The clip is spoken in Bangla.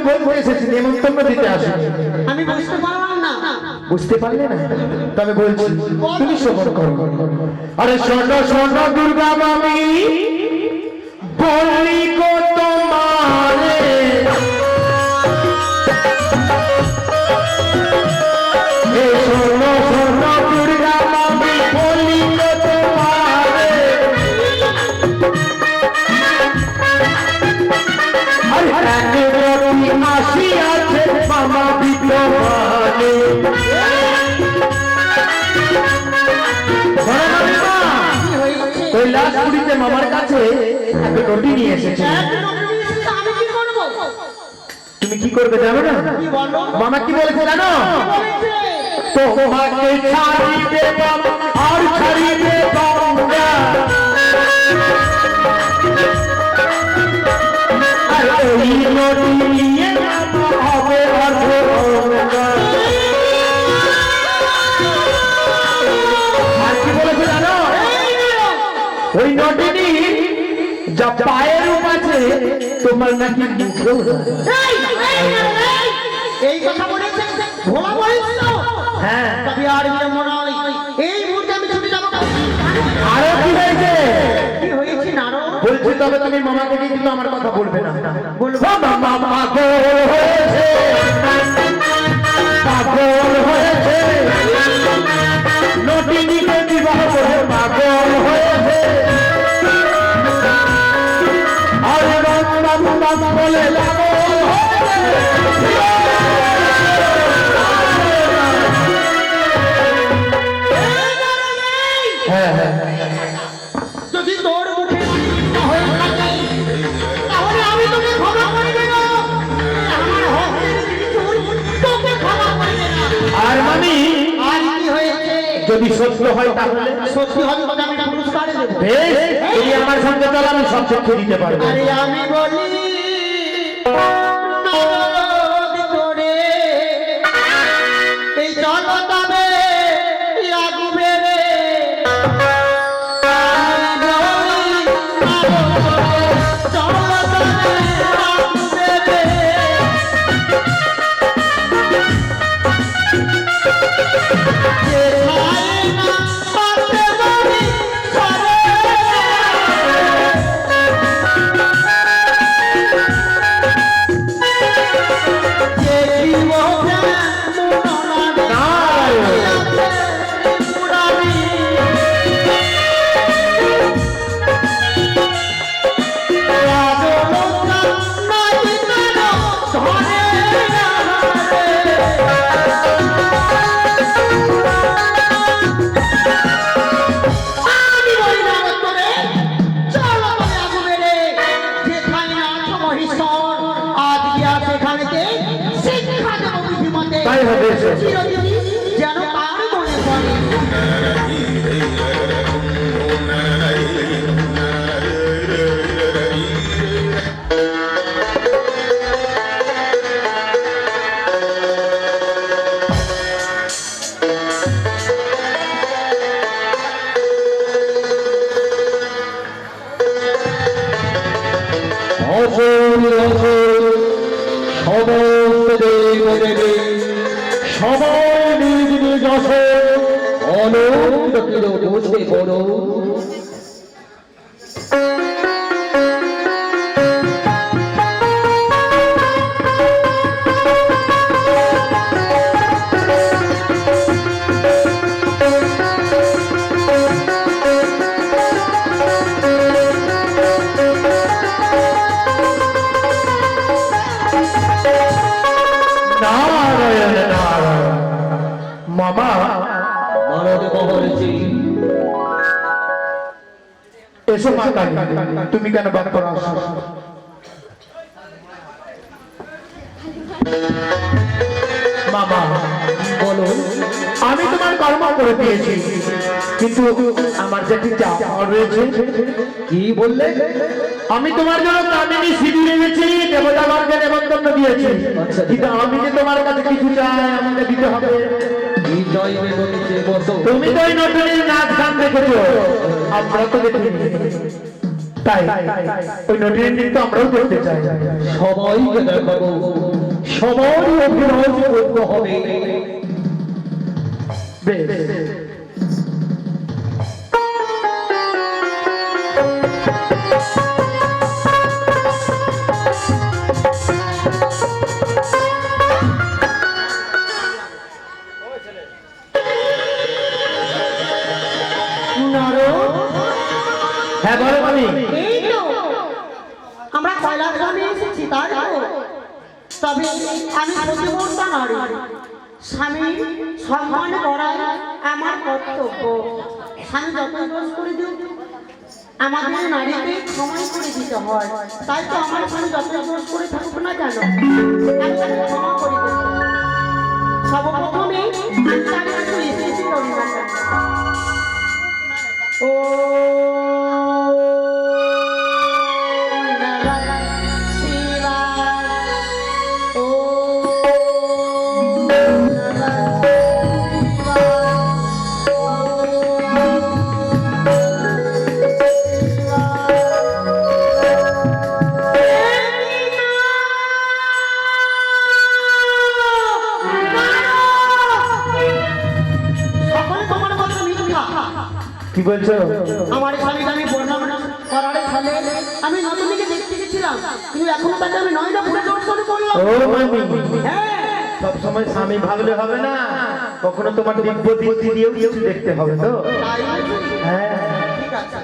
বলতে এসেছি, নেমন্তন্ন দিতে আসি। আমি বুঝতে পারলাম না। বুঝতে পারলে না? তবে বলছি, তুমি শ্রবণ করো। আরে শোনো শোনো দুর্গা মামি, বলি গো তোমারে, শোনো শোনো দুর্গা মামি, বলি গো তোমারে, আসি আছে মামা বিদ্যমানে। কৈলাসপুরীতে মামার কাছে একটা রুটি নিয়ে এসেছে। তুমি কি করবে জানো না? মামা কি বলেছে জানো? তোমাকে ছাড়িবে আর ছাড়িবে গঙ্গা, আর ওই নদী নিয়ে হবে অর্ধগঙ্গা। আর কি বলেছে জানো? ওই নদী যা পায়ের রূপ আছে, তোমার নাকি মুখেও এই কথা বলেছে ভোলা বলেছিল। হ্যাঁ, তবে আর মনে হয় এই মুহূর্তে আমি ছুটে যাবো। আরো কি হয়েছে? কি হয়েছে না বলছি, তবে তুমি মামাকে কিন্তু আমার কথা বলবে না। বলবো মামা পাগল হয়েছে, পাগল হয়েছে, নটিনীকে বিবাহ করে পাগল হয়েছে, আর রাম বলে যদি তোর মুখে হয়ে থাকে তাহলে আমি তোকে ক্ষমা করে দেব। আমার হস্তের তোকে ক্ষমা করে দেব। আর মামি, আর কি হয়েছে? যদি সত্য হয় তাহলে সত্যি হবে তবে আমি পুরস্কার দেব। বেশ, তুমি আমার সঙ্গে চলো, আমি সব চক্ষে দিতে পারবো। আরে আমি বলি তোরে এই চলো তবে লাগবে রে, চলো তবে লাগবে রে। তাই হবে। যেন আর মনে পড়ে। সবাই নিজ নিজ আসে, অনন্ত বসে বড়। মামা, এসো মা, তুমি কেন বাদ করো? মামা বলো, আমি তোমার কর্ম করে দিয়েছি, কিন্তু আমার যে একটি চাপ রয়েছে। কি বললে? আমি তোমার জন্য কামিনী শিবির এনেছি, দেবতাবারকে নেমন্তন্ন দিয়েছি, কিন্তু আমি যে তোমার কাছে কিছু চাই আমাকে দিতে হবে। তুমি তো ওই নতুনের নাচ গান দেখেছো, আমরা তো দেখিনি, তাই ওই নতুনের নৃত্য আমরাও দেখতে চাই। সবাইকে দেখাবো সবারই অভিনয় করতে হবে। বেশ, হ্যাঁ বলো আমি। এই তো আমরা কৈলাসগ্রামে এসেছি, তাই তো? তবে আমি প্রতিবর্ষা নারী, স্বামী সম্মান করাই আমার কর্তব্য। স্বামী যতই দোষ করে দিও, আমাদের নারীকে ক্ষমা করে দিতে হয়। তাই তো আমার স্বামী যতই দোষ করে থাকুক না কেন, আমি তাকে ক্ষমা করে দেব। সর্বপ্রথমে আমি তার কাছে এসেছি রবিবারটা। ও কি বলছো? আমার স্বামীকে আমি বর্ণনা করার ফলে আমি নতুনকে দেখতে গেছিলাম, কিন্তু এখনো তাকে আমি নয়টা পুরো দর্শন করলাম। ও মামি, হ্যাঁ, সব সময় স্বামী ভাবলে হবে না, কখনো তোমার দিব্য দৃষ্টি দিয়েও কিছু দেখতে হবে তো। তাই নাকি? হ্যাঁ, ঠিক আছে।